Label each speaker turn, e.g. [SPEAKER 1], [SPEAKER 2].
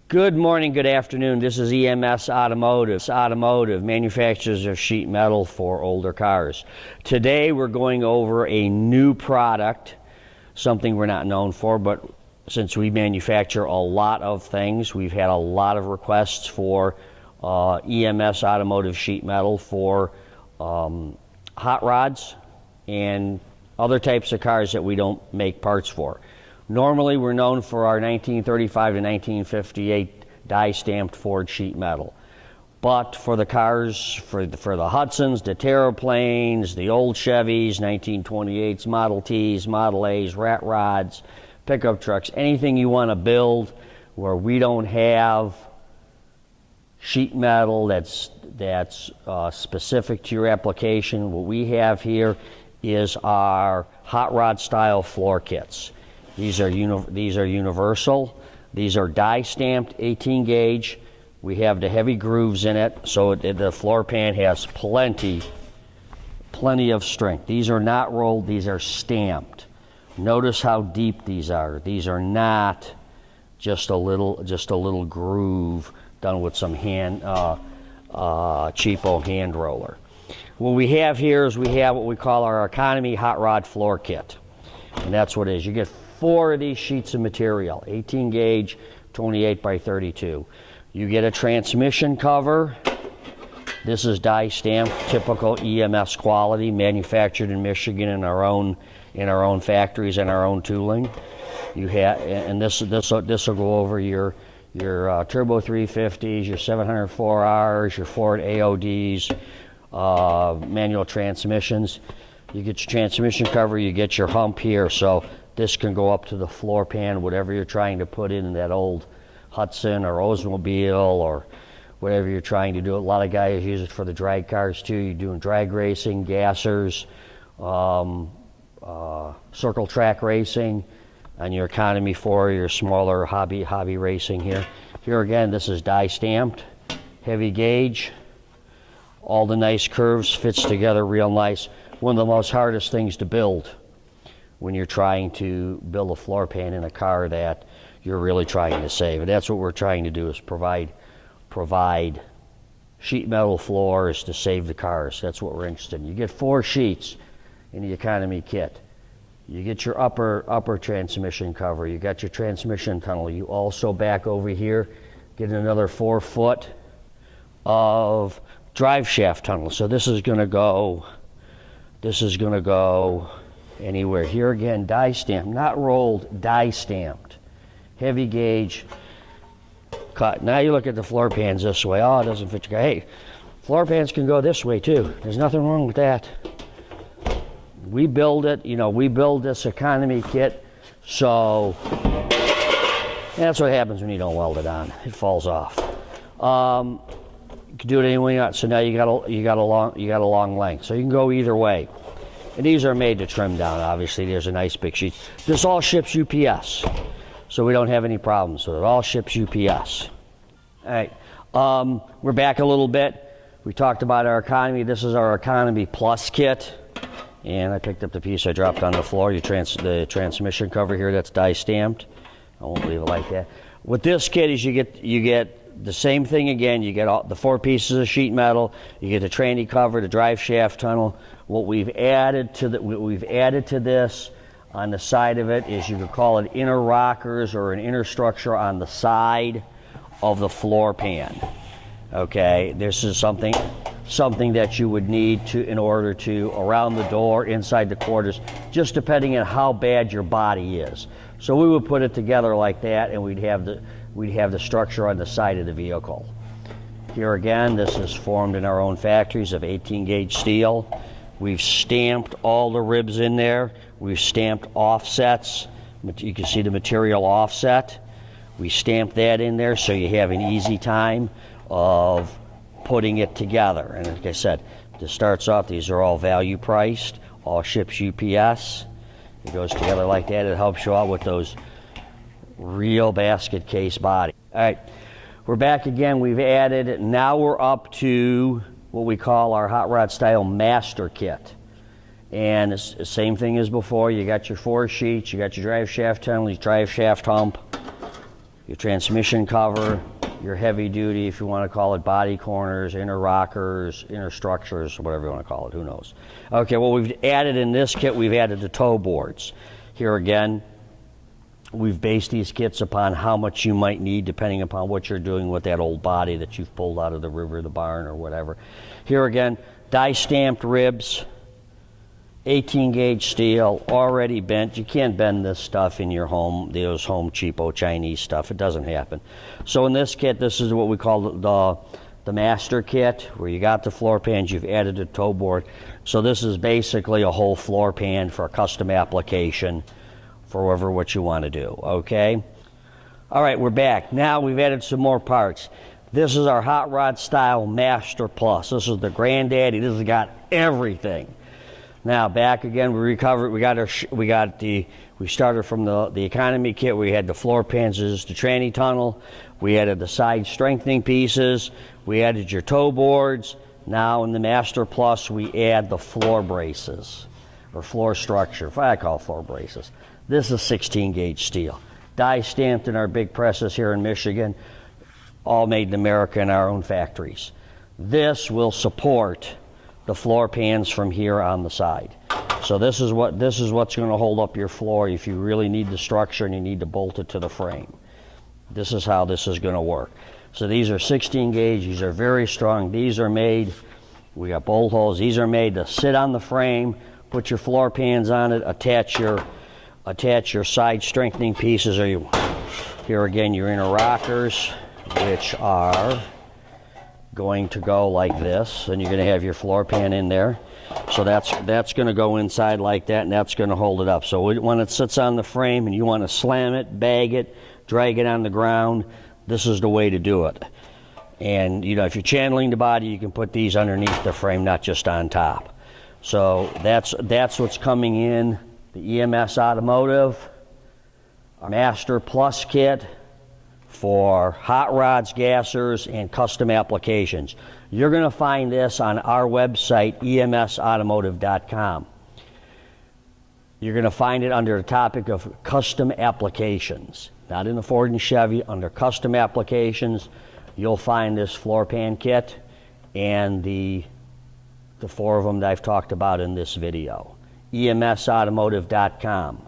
[SPEAKER 1] Good morning, good afternoon. This is EMS Automotive. Automotive, manufacturers of sheet metal for older cars. Today we're going over a new product, something we're not known for, but since we manufacture a lot of things, we've had a lot of requests for EMS Automotive sheet metal for hot rods and other types of cars that we don't make parts for. Normally, we're known for our 1935 to 1958 die-stamped Ford sheet metal. But for the cars, for the Hudsons, the Terraplanes, the old Chevys, 1928s, Model Ts, Model As, rat rods, pickup trucks, anything you want to build where we don't have sheet metal that's specific to your application, what we have here is our hot rod style floor kits. These are universal. These are die stamped 18 gauge. We have the heavy grooves in it, so the floor pan has plenty of strength. These are not rolled, these are stamped. Notice how deep these are. These are not just a little groove done with some cheapo hand roller. What we have here is we have what we call our economy hot rod floor kit, and that's what it is. You get 4 of these sheets of material, 18 gauge, 28 by 32. You get a transmission cover. This is die stamped, typical EMS quality, manufactured in Michigan in our own factories and our own tooling. You have, and this will go over your Turbo 350s, your 704Rs, your Ford AODs, manual transmissions. You get your transmission cover, you get your hump here, so this can go up to the floor pan, whatever you're trying to put in that old Hudson or Oldsmobile or whatever you're trying to do. A lot of guys use it for the drag cars too. You're doing drag racing, gassers, circle track racing, and your economy for your smaller hobby racing here. Here again, this is die stamped, heavy gauge. All the nice curves, fits together real nice. One of the most hardest things to build when you're trying to build a floor pan in a car that you're really trying to save. And that's what we're trying to do, is provide sheet metal floors to save the cars. That's what we're interested in. You get 4 sheets in the economy kit. You get your upper transmission cover. You got your transmission tunnel. You also, back over here, get another 4 foot of drive shaft tunnel. So this is going to go anywhere. Here again, die stamped, not rolled, die stamped. Heavy gauge, cut. Now you look at the floor pans this way. Oh, it doesn't fit your car. Hey, floor pans can go this way too. There's nothing wrong with that. We build it, we build this economy kit, so that's what happens when you don't weld it on. It falls off. You can do it any way you want. So now you got a long length. So you can go either way. And these are made to trim down, obviously. There's a nice big sheet. This all ships UPS, so we don't have any problems. So it all ships UPS. All right, we're back a little bit. We talked about our economy. This is our Economy Plus kit. And I picked up the piece I dropped on the floor. The transmission cover here, that's die stamped. I won't leave it like that. With this kit is you get the same thing again. You get all the 4 pieces of sheet metal. You get the tranny cover, the drive shaft tunnel. What we've added to this on the side of it is, you could call it inner rockers or an inner structure on the side of the floor pan. Okay, this is something that you would need in order to, around the door, inside the quarters, just depending on how bad your body is. So we would put it together like that, and we'd have the structure on the side of the vehicle. Here again, this is formed in our own factories of 18 gauge steel. We've stamped all the ribs in there. We've stamped offsets. You can see the material offset. We stamped that in there so you have an easy time of putting it together. And like I said, this starts off, these are all value priced, all ships UPS. It goes together like that. It helps you out with those real basket case body. All right, we're back again. We've added, now we're up to what we call our hot rod style master kit. And it's the same thing as before. You got your 4 sheets, you got your drive shaft tunnel, your drive shaft hump, your transmission cover, your heavy duty, if you want to call it, body corners, inner rockers, inner structures, whatever you want to call it, who knows. Okay, well, we've added in this kit, we've added the toe boards. Here again, we've based these kits upon how much you might need depending upon what you're doing with that old body that you've pulled out of the river, the barn, or whatever. Here again, die stamped ribs, 18 gauge steel, already bent. You can't bend this stuff in your home, those home cheapo Chinese stuff. It doesn't happen. So in this kit, this is what we call the master kit, where you got the floor pans, you've added a toe board. So this is basically a whole floor pan for a custom application for whatever what you want to do, okay? All right, we're back. Now we've added some more parts. This is our Hot Rod Style Master Plus. This is the granddaddy. This has got everything. Now back again, we recovered. We started from the economy kit. We had the floor pans, the tranny tunnel. We added the side strengthening pieces. We added your toe boards. Now in the Master Plus, we add the floor braces or floor structure. I call it floor braces. This is 16 gauge steel, die stamped in our big presses here in Michigan, all made in America in our own factories. This will support the floor pans from here on the side. So this is what's going to hold up your floor if you really need the structure and you need to bolt it to the frame. This is how this is going to work. So these are 16 gauge. These are very strong. These are made, we got bolt holes. These are made to sit on the frame, put your floor pans on it, attach your side strengthening pieces, or here again your inner rockers, which are going to go like this, and you're going to have your floor pan in there. So that's going to go inside like that, and that's going to hold it up. So when it sits on the frame and you want to slam it, bag it, drag it on the ground, this is the way to do it. And you know, if you're channeling the body, you can put these underneath the frame, not just on top. So that's what's coming in the EMS Automotive Master Plus kit for hot rods, gassers, and custom applications. You're going to find this on our website, emsautomotive.com. You're going to find it under the topic of custom applications. Not in the Ford and Chevy, under custom applications, you'll find this floor pan kit and the four of them that I've talked about in this video. emsautomotive.com.